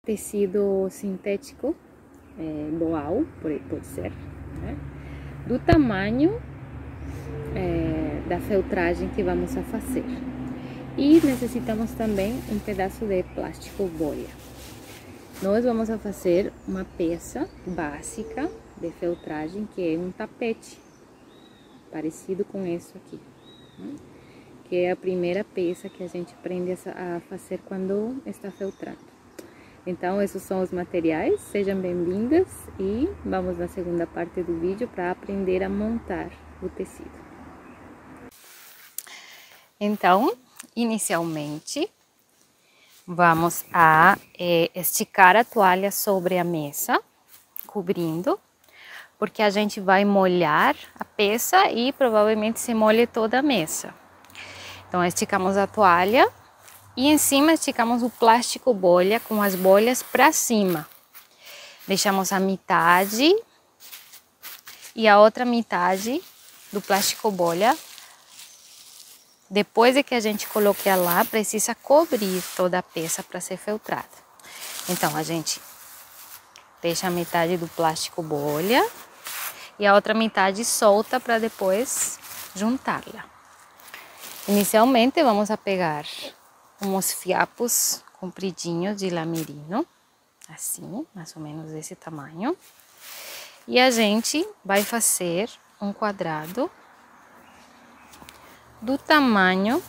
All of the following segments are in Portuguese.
tecido sintético, boal, pode ser, né? Do tamanho da feltragem que vamos a fazer. E necessitamos também um pedaço de plástico bolha. Nós vamos a fazer uma peça básica de feltragem, que é um tapete, parecido com isso aqui, né? Que é a primeira peça que a gente aprende a fazer quando está feltrando. Então, esses são os materiais, sejam bem-vindas e vamos na segunda parte do vídeo para aprender a montar o tecido. Então, inicialmente, vamos a esticar a toalha sobre a mesa, cobrindo, porque a gente vai molhar a peça e provavelmente se molhe toda a mesa. Então, esticamos a toalha e em cima esticamos o plástico bolha com as bolhas para cima. Deixamos a metade e a outra metade do plástico bolha. Depois de que a gente coloque lá, precisa cobrir toda a peça para ser feltrada. Então, a gente deixa a metade do plástico bolha e a outra metade solta para depois juntá-la. Inicialmente, vamos a pegar uns fiapos compridinhos de lã merino, assim, mais ou menos desse tamanho. E a gente vai fazer um quadrado do tamanho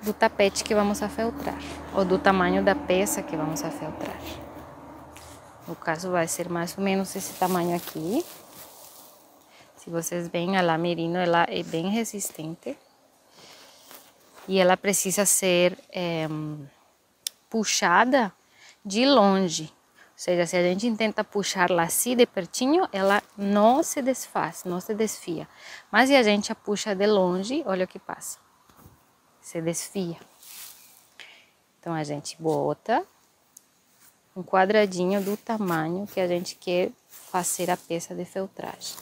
do tapete que vamos a feltrar, ou do tamanho da peça que vamos a feltrar. No caso, vai ser mais ou menos esse tamanho aqui. Se vocês veem, a lã merino, ela é bem resistente. E ela precisa ser puxada de longe. Ou seja, se a gente tenta puxá-la assim de pertinho, ela não se desfaz, não se desfia. Mas se a gente a puxa de longe, olha o que passa. Se desfia. Então, a gente bota um quadradinho do tamanho que a gente quer fazer a peça de feltragem.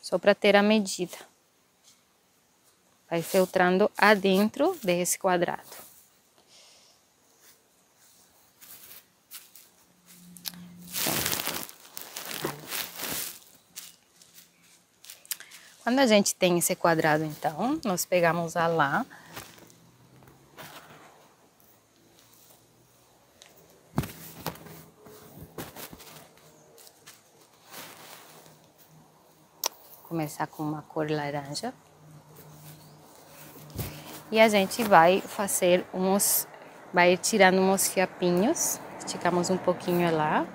Só para ter a medida. Vai feltrando adentro desse quadrado. Quando a gente tem esse quadrado, então, nós pegamos a lã. Começar com uma cor laranja. E a gente vai fazer vai tirando uns fiapinhos, esticamos um pouquinho lá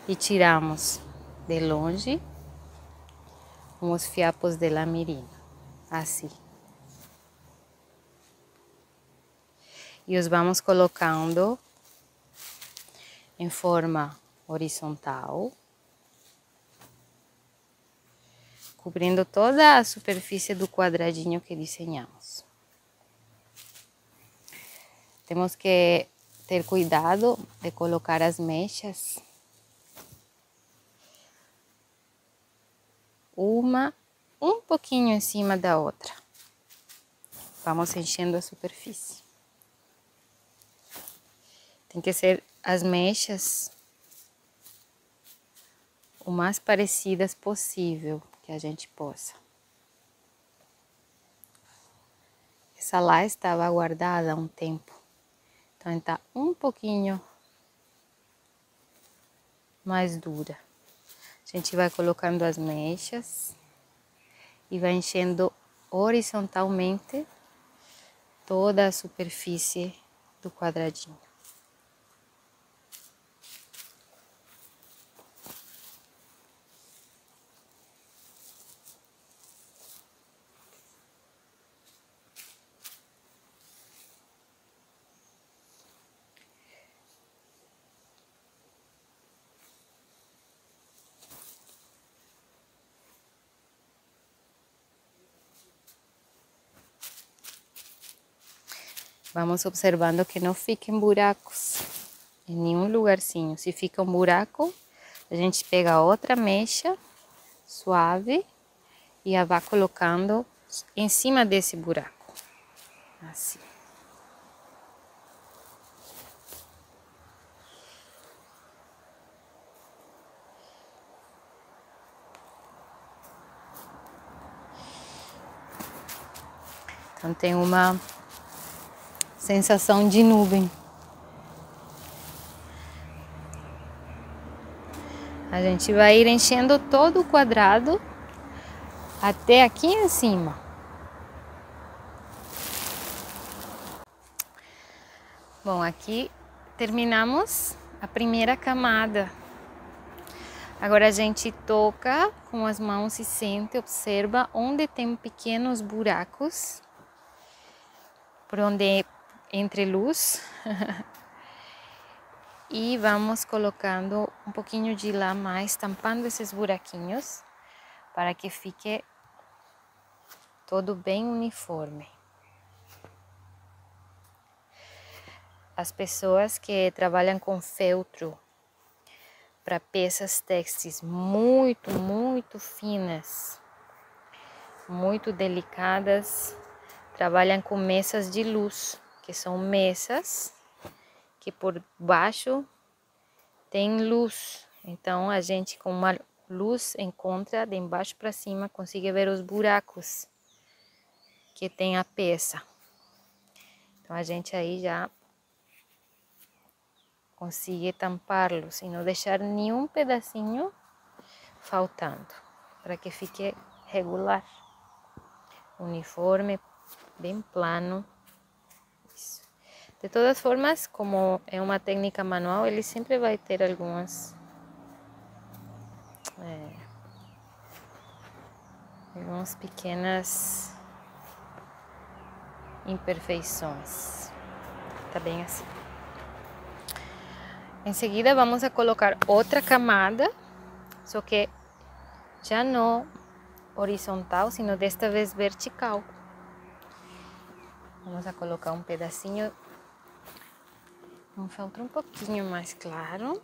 e tiramos de longe uns fiapos de lã merino, assim. E os vamos colocando em forma horizontal, cobrindo toda a superfície do quadradinho que desenhamos. Temos que ter cuidado de colocar as mechas um pouquinho em cima da outra. Vamos enchendo a superfície. Tem que ser as mechas o mais parecidas possível que a gente possa. Essa lá estava guardada há um tempo. Então, está um pouquinho mais dura. A gente vai colocando as mechas e vai enchendo horizontalmente toda a superfície do quadradinho. Vamos observando que não fiquem buracos em nenhum lugarzinho. Se fica um buraco, a gente pega outra mecha suave e a vai colocando em cima desse buraco, assim. Então tem uma sensação de nuvem. A gente vai ir enchendo todo o quadrado até aqui em cima. Bom, aqui terminamos a primeira camada. Agora a gente toca com as mãos e sente, observa onde tem pequenos buracos, por onde entre luz. E vamos colocando um pouquinho de lá mais, tampando esses buraquinhos, para que fique todo bem uniforme. As pessoas que trabalham com feltro para peças têxteis muito finas, muito delicadas, trabalham com mesas de luz, que são mesas que por baixo tem luz. Então a gente com uma luz encontra de embaixo para cima, consegue ver os buracos que tem a peça. Então a gente aí já consegue tampá-los e não deixar nenhum pedacinho faltando, para que fique regular, uniforme, bem plano. Isso. De todas formas, como é uma técnica manual, ele sempre vai ter algumas pequenas imperfeições. Tá bem assim. Em seguida vamos a colocar outra camada, só que já não horizontal, sino desta vez vertical. Vamos a colocar um pedacinho, um feltro um pouquinho mais claro.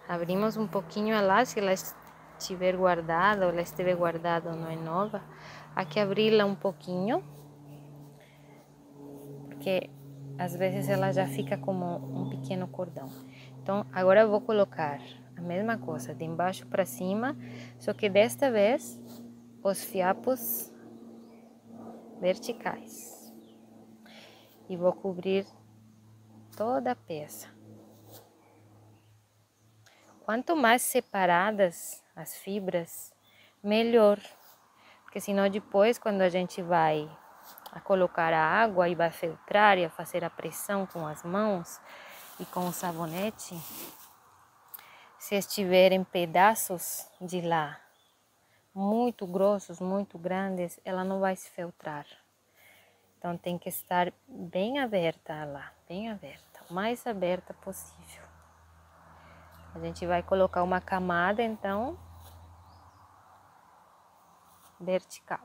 Abrimos um pouquinho a lá, se ela estiver guardada ou ela estiver guardada ou não é nova. Aqui abri-la um pouquinho, porque às vezes ela já fica como um pequeno cordão. Então agora eu vou colocar a mesma coisa, de embaixo para cima, só que desta vez os fiapos verticais. E vou cobrir toda a peça. Quanto mais separadas as fibras, melhor. Porque senão depois, quando a gente vai a colocar a água e vai filtrar e a fazer a pressão com as mãos e com o sabonete, se estiverem pedaços de lá muito grossos, muito grandes, ela não vai se filtrar. Então tem que estar bem aberta lá, bem aberta, o mais aberta possível. A gente vai colocar uma camada, então, vertical.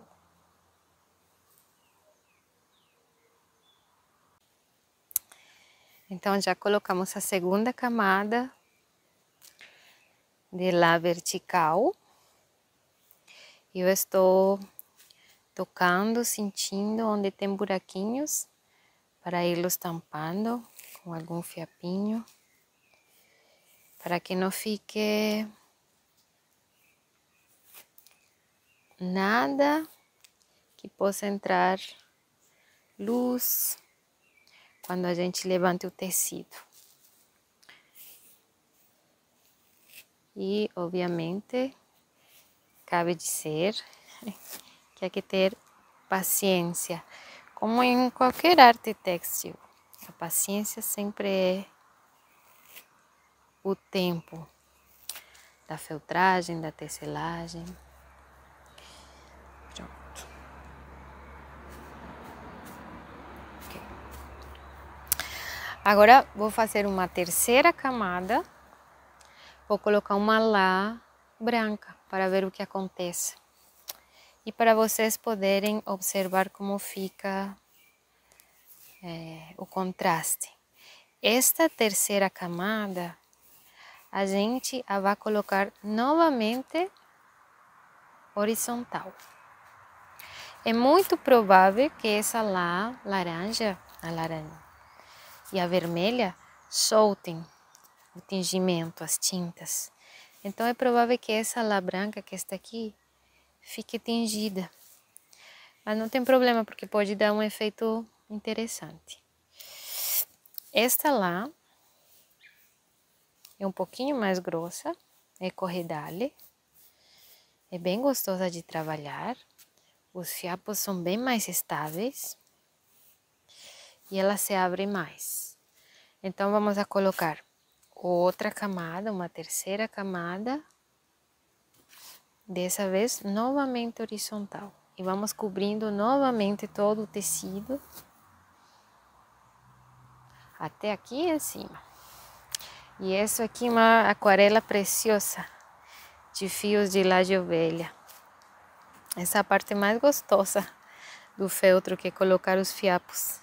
Então, já colocamos a segunda camada de lá vertical. Eu estou tocando, sentindo onde tem buraquinhos, para irlos tampando com algum fiapinho, para que não fique nada que possa entrar luz quando a gente levanta o tecido. E, obviamente, cabe dizer que há que ter paciência, como em qualquer arte têxtil. A paciência sempre é o tempo da feltragem, da tecelagem. Pronto. Okay. Agora vou fazer uma terceira camada. Vou colocar uma lã branca para ver o que acontece. E para vocês poderem observar como fica o contraste. Esta terceira camada, a gente vai colocar novamente horizontal. É muito provável que essa lá, laranja e a vermelha soltem o tingimento, as tintas. Então é provável que essa lá branca que está aqui fique tingida. Mas não tem problema, porque pode dar um efeito interessante. Esta lá é um pouquinho mais grossa, é corredale. É bem gostosa de trabalhar. Os fiapos são bem mais estáveis e ela se abre mais. Então vamos a colocar outra camada, uma terceira camada, dessa vez novamente horizontal. E vamos cobrindo novamente todo o tecido até aqui em cima. E isso aqui é uma aquarela preciosa de fios de lã de ovelha. Essa é a parte mais gostosa do feltro, que é colocar os fiapos.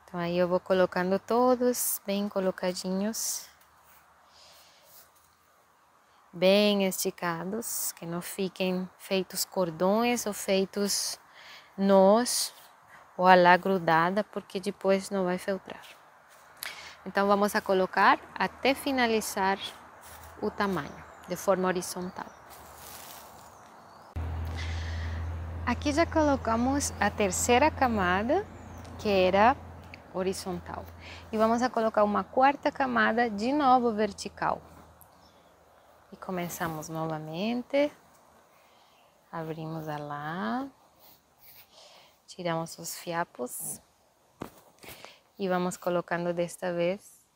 Então aí eu vou colocando todos bem colocadinhos, bem esticados, que não fiquem feitos cordões ou feitos nós ou a lá grudada, porque depois não vai feltrar. Então vamos a colocar até finalizar o tamanho, de forma horizontal. Aqui já colocamos a terceira camada, que era horizontal. E vamos a colocar uma quarta camada de novo vertical. E começamos novamente. Abrimos a lã. Tiramos os fiapos. E vamos colocando desta vez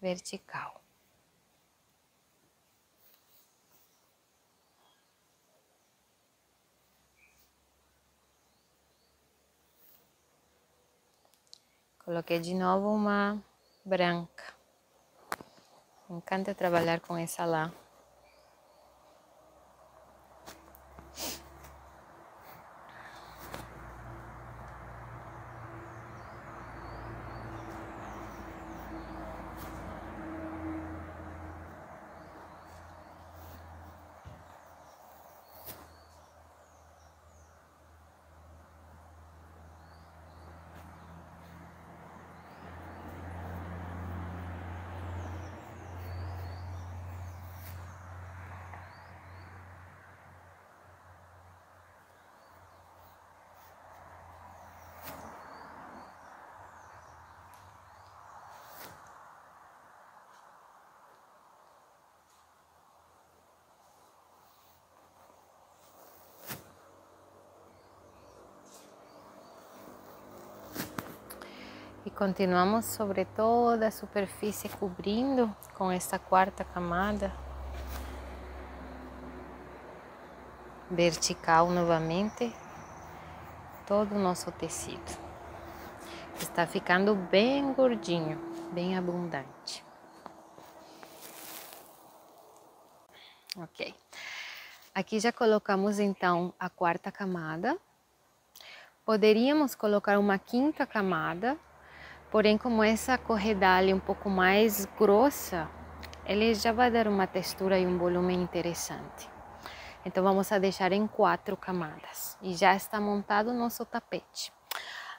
vertical. Coloquei de novo uma branca. Me encanta trabalhar com essa lã. E continuamos sobre toda a superfície, cobrindo com esta quarta camada vertical novamente todo o nosso tecido. Está ficando bem gordinho, bem abundante. Ok. Aqui já colocamos então a quarta camada. Poderíamos colocar uma quinta camada, porém como essa corredale é um pouco mais grossa, ele já vai dar uma textura e um volume interessante. Então vamos a deixar em 4 camadas e já está montado o nosso tapete.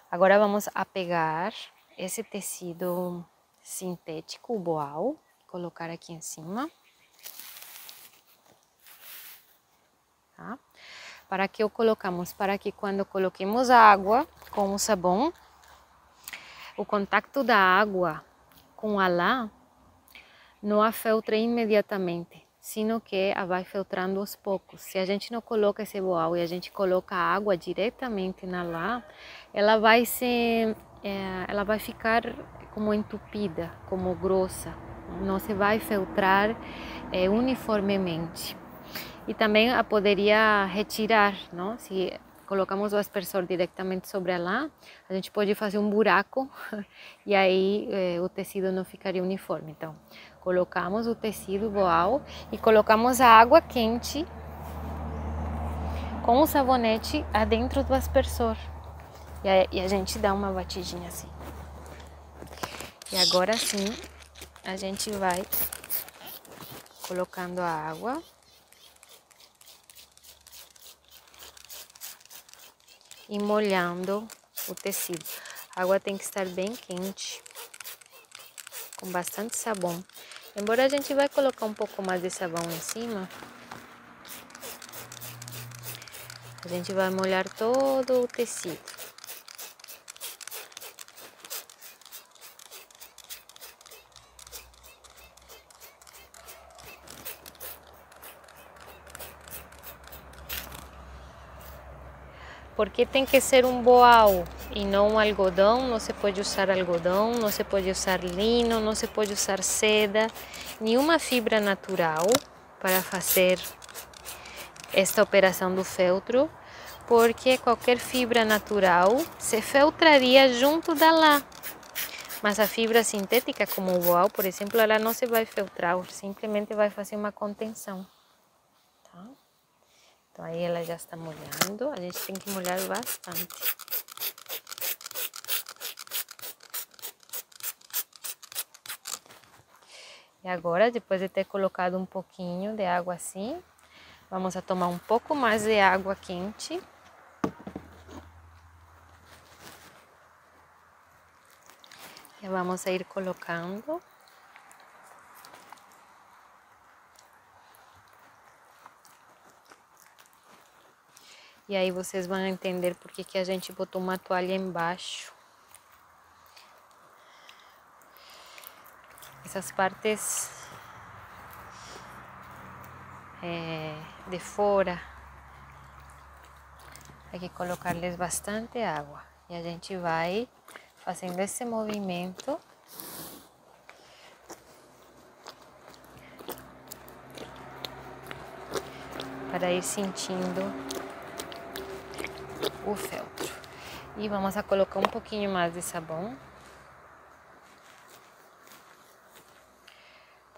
Agora vamos a pegar esse tecido sintético, o boal, colocar aqui em cima. Tá? Para que o colocamos? Para que quando coloquemos a água com o sabão, o contato da água com a lã não a feltre imediatamente, sino que a vai filtrando aos poucos. Se a gente não coloca esse boal e a gente coloca a água diretamente na lã, ela vai ficar como entupida, como grossa, não se vai filtrar uniformemente. E também a poderia retirar, não? Se colocamos o aspersor diretamente sobre a lã, a gente pode fazer um buraco e aí o tecido não ficaria uniforme. Então, colocamos o tecido boal e colocamos a água quente com o sabonete adentro do aspersor. E a gente dá uma batidinha assim. E agora sim, a gente vai colocando a água. E molhando o tecido. A água tem que estar bem quente, com bastante sabão. Embora a gente vai colocar um pouco mais de sabão em cima, a gente vai molhar todo o tecido. Porque tem que ser um boal e não um algodão. Não se pode usar algodão, não se pode usar lino, não se pode usar seda, nenhuma fibra natural para fazer esta operação do feltro, porque qualquer fibra natural se feltraria junto da lã. Mas a fibra sintética, como o boal, por exemplo, ela não se vai feltrar, simplesmente vai fazer uma contenção. Tá? Então aí ela já está molhando, a gente tem que molhar bastante. E agora, depois de ter colocado um pouquinho de água assim, vamos a tomar um pouco mais de água quente. E vamos a ir colocando. E aí vocês vão entender por que a gente botou uma toalha embaixo. Essas partes de fora, tem que colocar-lhes bastante água. E a gente vai fazendo esse movimento para ir sentindo o feltro. E vamos a colocar um pouquinho mais de sabão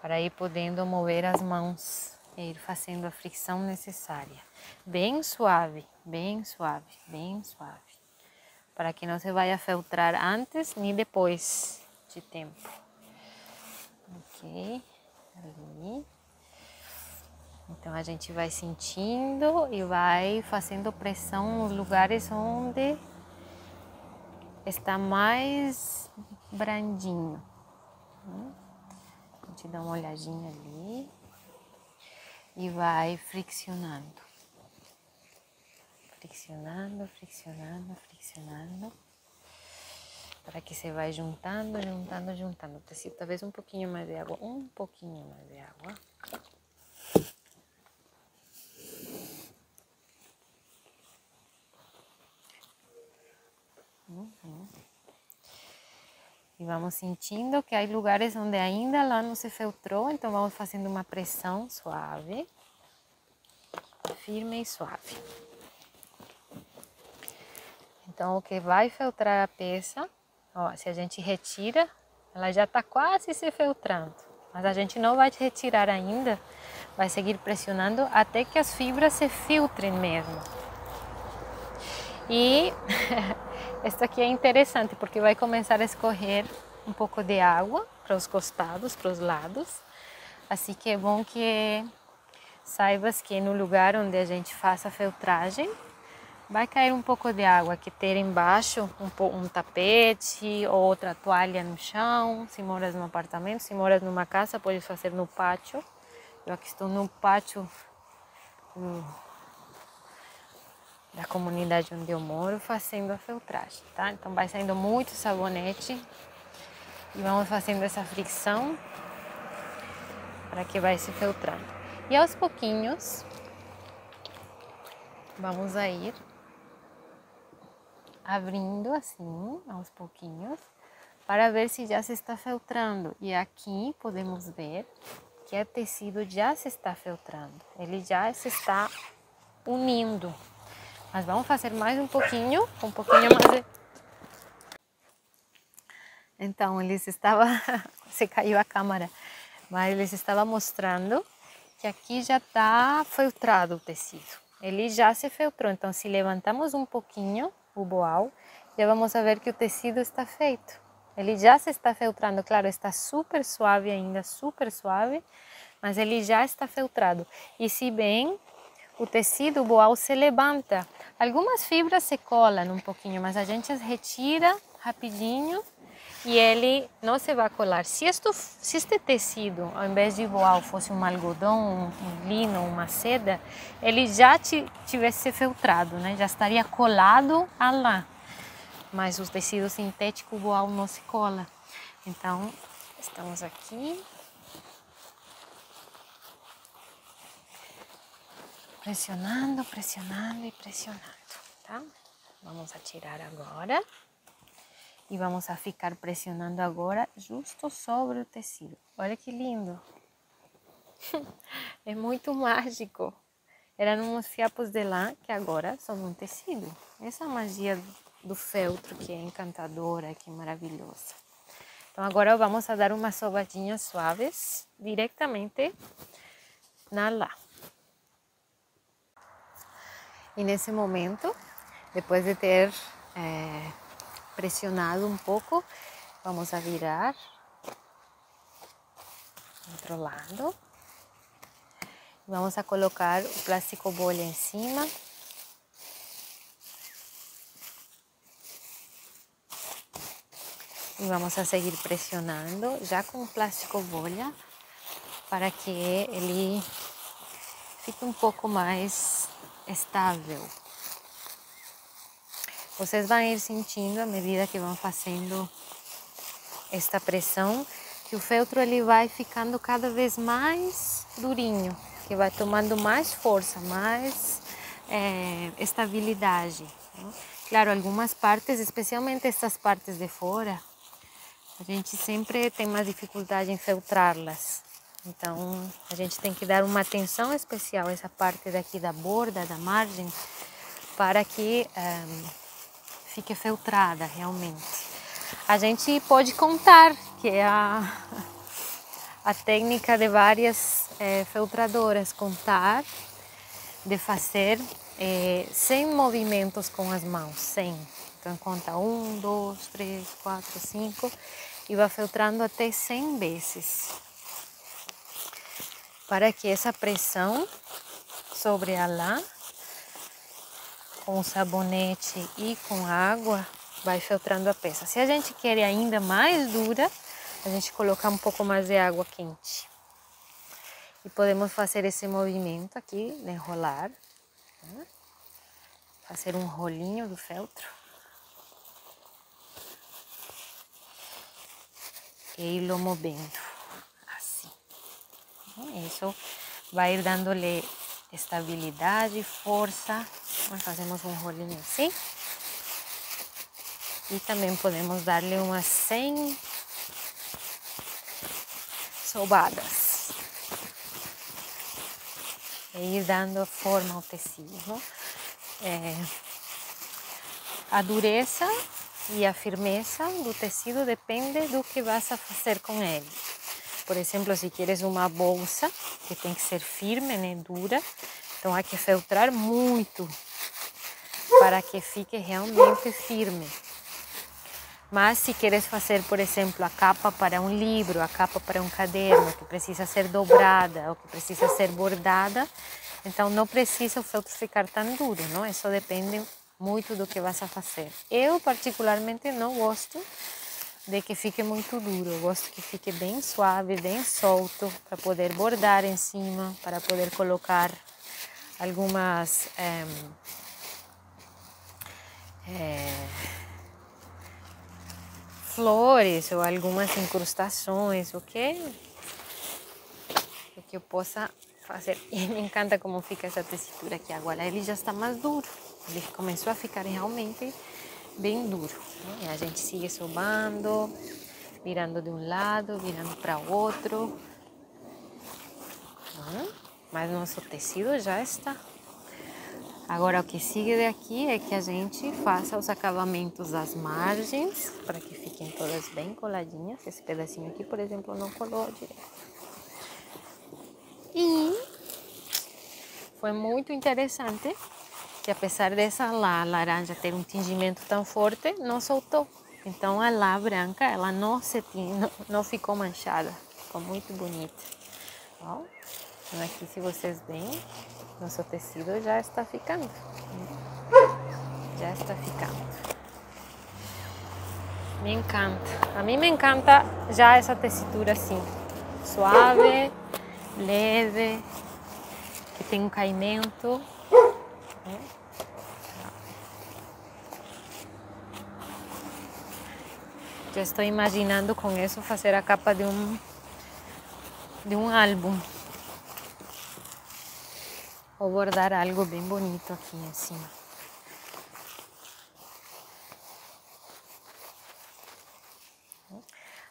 para ir podendo mover as mãos e ir fazendo a fricção necessária. Bem suave, bem suave, bem suave. Para que não se vá feltrar antes nem depois de tempo. Ok, ali. Então a gente vai sentindo e vai fazendo pressão nos lugares onde está mais brandinho. A gente dá uma olhadinha ali e vai friccionando. Friccionando, friccionando, friccionando. Para que você vai juntando, juntando, juntando. O tecido, talvez um pouquinho mais de água, um pouquinho mais de água. E vamos sentindo que há lugares onde ainda lá não se feltrou, então vamos fazendo uma pressão suave, firme e suave. Então o que vai feltrar a peça, ó, se a gente retira, ela já está quase se feltrando, mas a gente não vai retirar ainda, vai seguir pressionando até que as fibras se filtrem mesmo. E isso aqui é interessante porque vai começar a escorrer um pouco de água para os costados, para os lados. Assim que é bom que saibas que no lugar onde a gente faça a feltragem, vai cair um pouco de água, que ter embaixo um tapete ou outra toalha no chão. Se moras num apartamento, se moras numa casa, pode fazer no pátio. Eu aqui estou no pátio da comunidade onde eu moro, fazendo a feltragem, tá? Então vai saindo muito sabonete e vamos fazendo essa fricção para que vai se filtrando. E aos pouquinhos vamos a ir abrindo assim, aos pouquinhos, para ver se já se está filtrando. E aqui podemos ver que o tecido já se está filtrando, ele já se está unindo. Mas vamos fazer mais um pouquinho mais de... Então, eles estavam... se caiu a câmera. Mas eles estavam mostrando que aqui já está filtrado o tecido. Ele já se filtrou. Então, se levantamos um pouquinho o boal, já vamos ver que o tecido está feito. Ele já se está filtrando. Claro, está super suave ainda, super suave. mas ele já está feltrado. E se bem, o tecido boal se levanta. Algumas fibras se colam um pouquinho, mas a gente retira rapidinho e ele não se vai colar. Se este tecido, ao invés de boal, fosse um algodão, um lino, uma seda, ele já tivesse feltrado, né? Já estaria colado a lã. Mas o tecido sintético boal não se cola. Então, estamos aqui. Pressionando, pressionando e pressionando, tá? Vamos a tirar agora. E vamos a ficar pressionando agora justo sobre o tecido. Olha que lindo! É muito mágico. Eram uns fiapos de lã que agora são um tecido. Essa é a magia do feltro que é encantadora, que é maravilhosa. Então agora vamos a dar umas sovadinhas suaves diretamente na lã. E nesse momento, depois de ter pressionado um pouco, vamos a virar outro lado. Vamos a colocar o plástico bolha em cima. E vamos a seguir pressionando já com o plástico bolha para que ele fique um pouco mais estável. Vocês vão ir sentindo à medida que vão fazendo esta pressão que o feltro ele vai ficando cada vez mais durinho, que vai tomando mais força, mais estabilidade. Né? Claro, algumas partes, especialmente essas partes de fora, a gente sempre tem mais dificuldade em feltrá-las. Então, a gente tem que dar uma atenção especial a essa parte daqui da borda, da margem, para que fique feltrada realmente. A gente pode contar, que é a técnica de várias feltradoras, contar, de fazer 100 movimentos com as mãos, 100. Então, conta 1, 2, 3, 4, 5 e vai feltrando até 100 vezes. Para que essa pressão sobre a lã, com o sabonete e com água, vai feltrando a peça. Se a gente quer ainda mais dura, a gente coloca um pouco mais de água quente. E podemos fazer esse movimento aqui, de enrolar. Né? Fazer um rolinho do feltro. E ir movendo, assim. Isso vai ir dando-lhe estabilidade, força. Nós fazemos um rolinho assim. E também podemos dar-lhe umas 100 sobadas. E ir dando forma ao tecido. A dureza e a firmeza do tecido depende do que vas a fazer com ele. Por exemplo, se queres uma bolsa, que tem que ser firme, né, dura, então há que feltrar muito para que fique realmente firme. Mas se queres fazer, por exemplo, a capa para um livro, a capa para um caderno, que precisa ser dobrada ou que precisa ser bordada, então não precisa o feltro ficar tão duro, não? Isso depende muito do que vas a fazer. Eu particularmente não gosto de que fique muito duro, eu gosto que fique bem suave, bem solto, para poder bordar em cima, para poder colocar algumas flores ou algumas incrustações, o que eu possa fazer. E me encanta como fica essa textura aqui agora, ele já está mais duro, ele começou a ficar realmente bem duro. Né? E a gente sigue sobando, virando de um lado, virando para o outro. Mas nosso tecido já está. Agora o que sigue daqui é que a gente faça os acabamentos das margens, para que fiquem todas bem coladinhas. Esse pedacinho aqui, por exemplo, não colou direito. E foi muito interessante que apesar dessa lã laranja ter um tingimento tão forte, não soltou. Então a lã branca, ela não ficou manchada, ficou muito bonita. Ó, então aqui, se vocês veem, nosso tecido já está ficando. Já está ficando. Me encanta. A mim me encanta já essa tessitura assim, suave, leve, que tem um caimento. Já estou imaginando com isso fazer a capa de um álbum. Vou bordar algo bem bonito aqui em cima.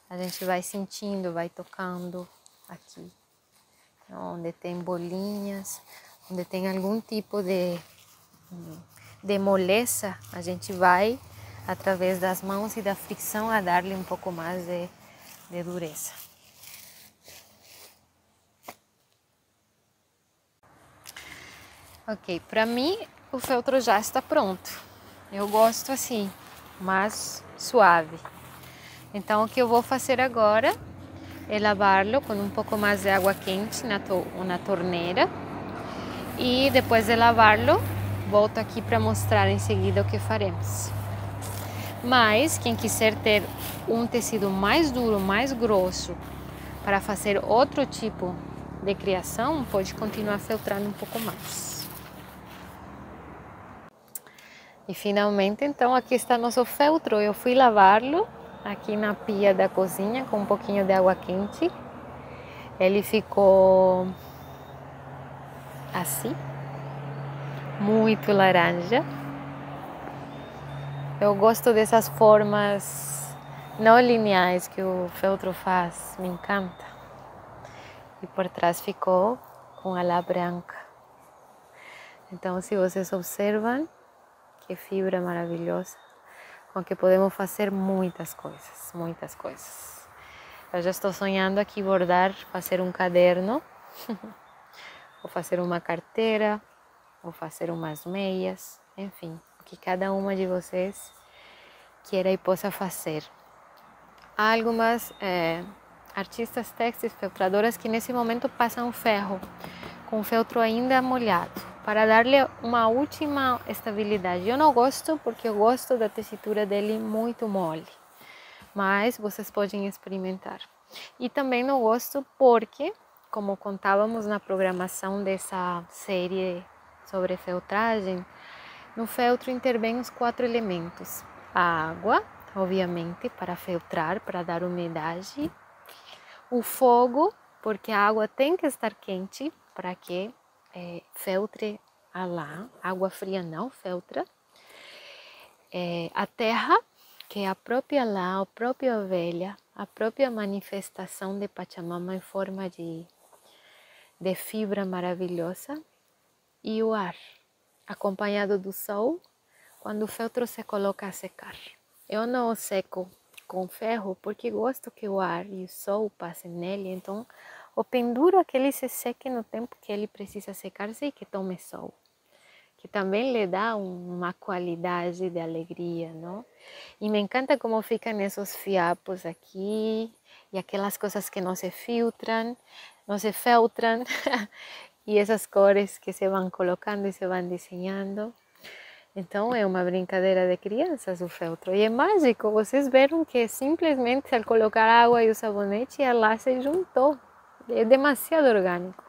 A gente vai sentindo, vai tocando aqui, onde tem bolinhas, onde tem algum tipo de moleza, a gente vai, através das mãos e da fricção, a dar-lhe um pouco mais de dureza. Ok, para mim o feltro já está pronto. Eu gosto assim, mais suave. Então o que eu vou fazer agora é lavá-lo com um pouco mais de água quente na torneira. E depois de lavá-lo, volto aqui para mostrar em seguida o que faremos. Mas quem quiser ter um tecido mais duro, mais grosso, para fazer outro tipo de criação, pode continuar feltrando um pouco mais. E finalmente, então, aqui está nosso feltro. Eu fui lavá-lo aqui na pia da cozinha com um pouquinho de água quente. Ele ficou assim, muito laranja. Eu gosto dessas formas não lineares que o feltro faz, me encanta. E por trás ficou com a lã branca. Então, se vocês observam, que fibra maravilhosa, com que podemos fazer muitas coisas, muitas coisas. Eu já estou sonhando aqui bordar, fazer um caderno, ou fazer uma carteira, ou fazer umas meias, enfim, o que cada uma de vocês queira e possa fazer. Há algumas artistas têxteis, feltradoras, que nesse momento passam ferro, com o feltro ainda molhado, para dar-lhe uma última estabilidade. Eu não gosto, porque eu gosto da tessitura dele muito mole, mas vocês podem experimentar. E também não gosto porque, como contávamos na programação dessa série sobre feltragem, no feltro intervêm os 4 elementos. A água, obviamente, para feltrar, para dar umidade. O fogo, porque a água tem que estar quente para que feltre a lã. Água fria não feltra. A terra, que é a própria lã, a própria ovelha, a própria manifestação de Pachamama em forma de fibra maravilhosa. E o ar, acompanhado do sol, quando o feltro se coloca a secar. Eu não o seco com ferro porque gosto que o ar e o sol passem nele, então o penduro que ele se seque no tempo que ele precisa secar-se e que tome sol, que também lhe dá uma qualidade de alegria, não? E me encanta como ficam esses fiapos aqui e aquelas coisas que não se filtram, não se feltram e essas cores que se vão colocando e se vão desenhando. Então é uma brincadeira de crianças o feltro. E é mágico, vocês viram que simplesmente ao colocar água e o sabonete, a lã se juntou. É demasiado orgânico.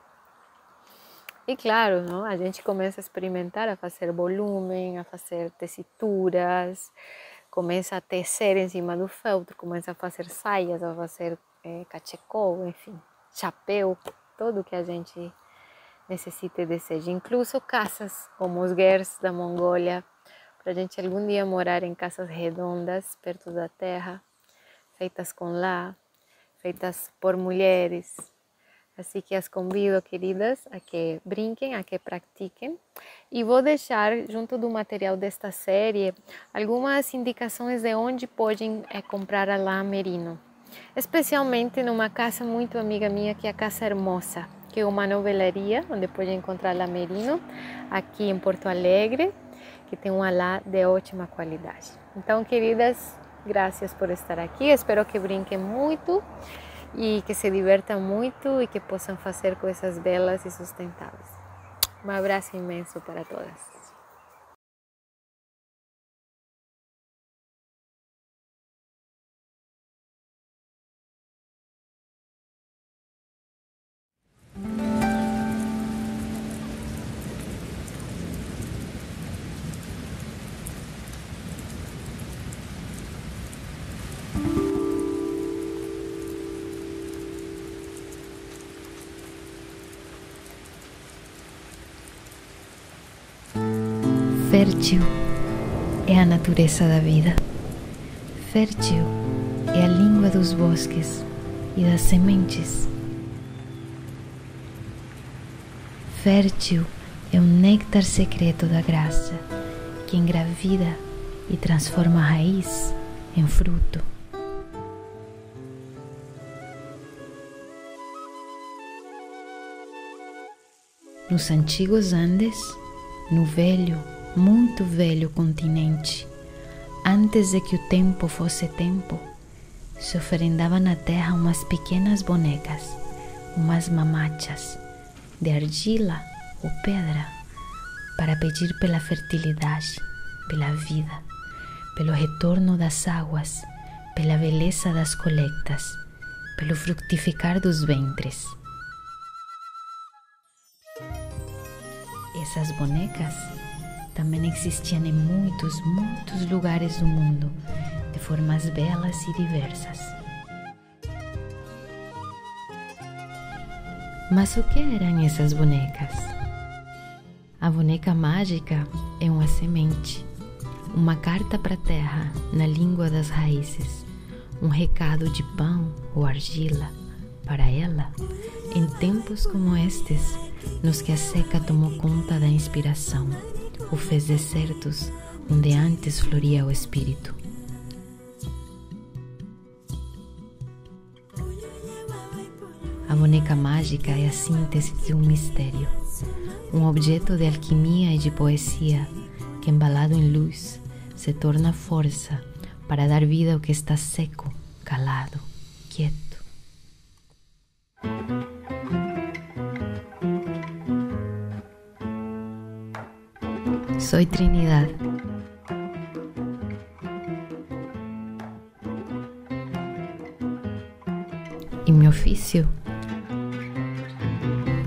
E claro, não? A gente começa a experimentar, a fazer volume, a fazer tessituras, começa a tecer em cima do feltro, começa a fazer saias, a fazer cachecol, enfim, chapéu, tudo que a gente necessita e deseja, incluso casas como os Gers da Mongólia, para a gente algum dia morar em casas redondas, perto da terra, feitas com lã, feitas por mulheres. Assim que as convido, queridas, a que brinquem, a que pratiquem. E vou deixar, junto do material desta série, algumas indicações de onde podem comprar a lã merino. Especialmente numa casa muito amiga minha, que é a Casa Hermosa, que é uma novelaria, onde pode encontrar lã merino, aqui em Porto Alegre, que tem uma lã de ótima qualidade. Então, queridas, graças por estar aqui, espero que brinquem muito. e que se divertam muito e que possam fazer coisas belas e sustentáveis. Um abraço imenso para todas. Fértil é a natureza da vida. Fértil é a língua dos bosques e das sementes. Fértil é o néctar secreto da graça que engravida e transforma a raiz em fruto. Nos antigos Andes, no velho, muito velho continente, antes de que o tempo fosse tempo, se oferendavam na terra umas pequenas bonecas, umas mamachas, de argila ou pedra, para pedir pela fertilidade, pela vida, pelo retorno das águas, pela beleza das colheitas, pelo fructificar dos ventres. Essas bonecas também existiam em muitos lugares do mundo, de formas belas e diversas. Mas o que eram essas bonecas? A boneca mágica é uma semente, uma carta para a terra na língua das raízes, um recado de pão ou argila para ela, em tempos como estes, nos que a seca tomou conta da inspiração, ou fez desertos onde antes floria o espírito. A boneca mágica é a síntese de um mistério, um objeto de alquimia e de poesia que, embalado em luz, se torna força para dar vida ao que está seco, calado, quieto. Soy Trinidad. E meu ofício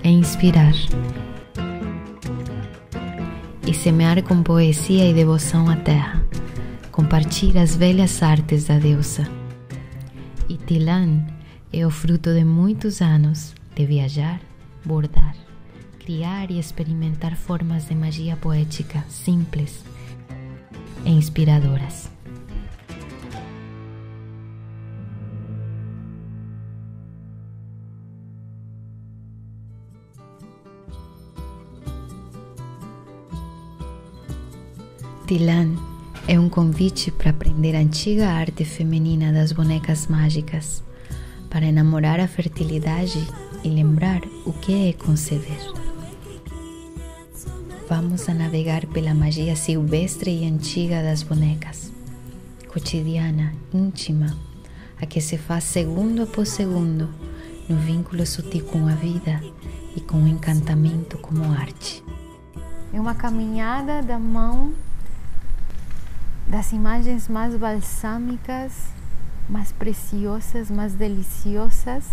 é inspirar e semear com poesia e devoção a terra, compartilhar as velhas artes da deusa. E Tilan é o fruto de muitos anos de viajar, bordar, criar e experimentar formas de magia poética simples e inspiradoras. Tilan é um convite para aprender a antiga arte feminina das bonecas mágicas, para enamorar a fertilidade e lembrar o que é conceber. Vamos a navegar pela magia silvestre e antiga das bonecas, cotidiana, íntima, a que se faz segundo após segundo, no vínculo sutil com a vida e com o encantamento como arte. É uma caminhada da mão das imagens mais balsâmicas, mais preciosas, mais deliciosas,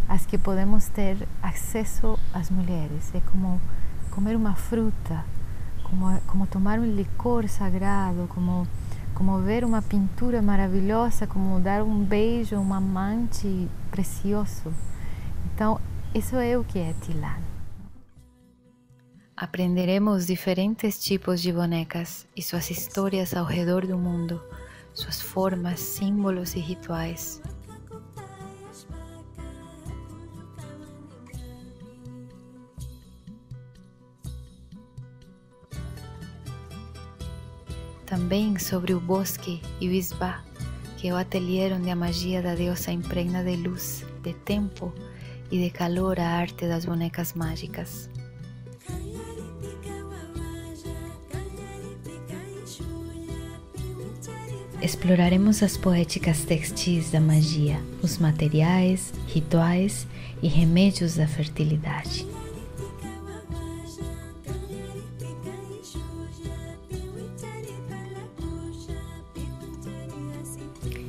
às que podemos ter acesso às mulheres. É como comer uma fruta, como tomar um licor sagrado, como ver uma pintura maravilhosa, como dar um beijo a um amante precioso. Então, isso é o que é Tilan. Aprenderemos diferentes tipos de bonecas e suas histórias ao redor do mundo, suas formas, símbolos e rituais. Também sobre o bosque Ibisbá, que é o ateliê onde a magia da deusa impregna de luz, de tempo e de calor a arte das bonecas mágicas. Exploraremos as poéticas textis da magia, os materiais, rituais e remédios da fertilidade.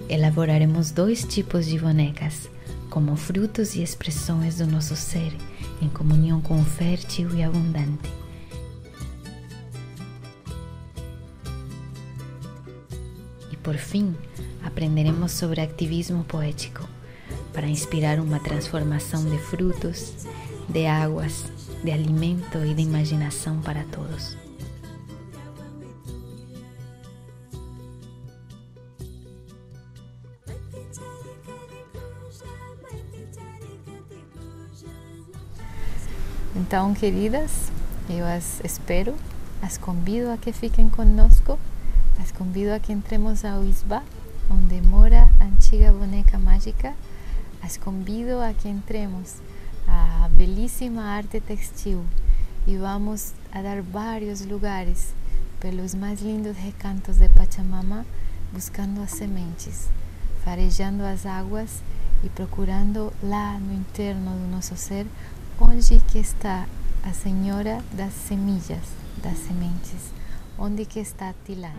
Elaboraremos 2 tipos de bonecas, como frutos e expressões do nosso ser, em comunhão com o fértil e abundante. E por fim, aprenderemos sobre ativismo poético, para inspirar uma transformação de frutos, de águas, de alimento e de imaginação para todos. Então, queridas, eu as espero, as convido a que fiquem conosco, as convido a que entremos ao Isba, onde mora a antiga boneca mágica, as convido a que entremos à belíssima arte textil e vamos a dar vários lugares pelos mais lindos recantos de Pachamama, buscando as sementes, farejando as águas e procurando lá no interno do nosso ser onde que está a Senhora das semillas, das sementes, onde que está Tilã.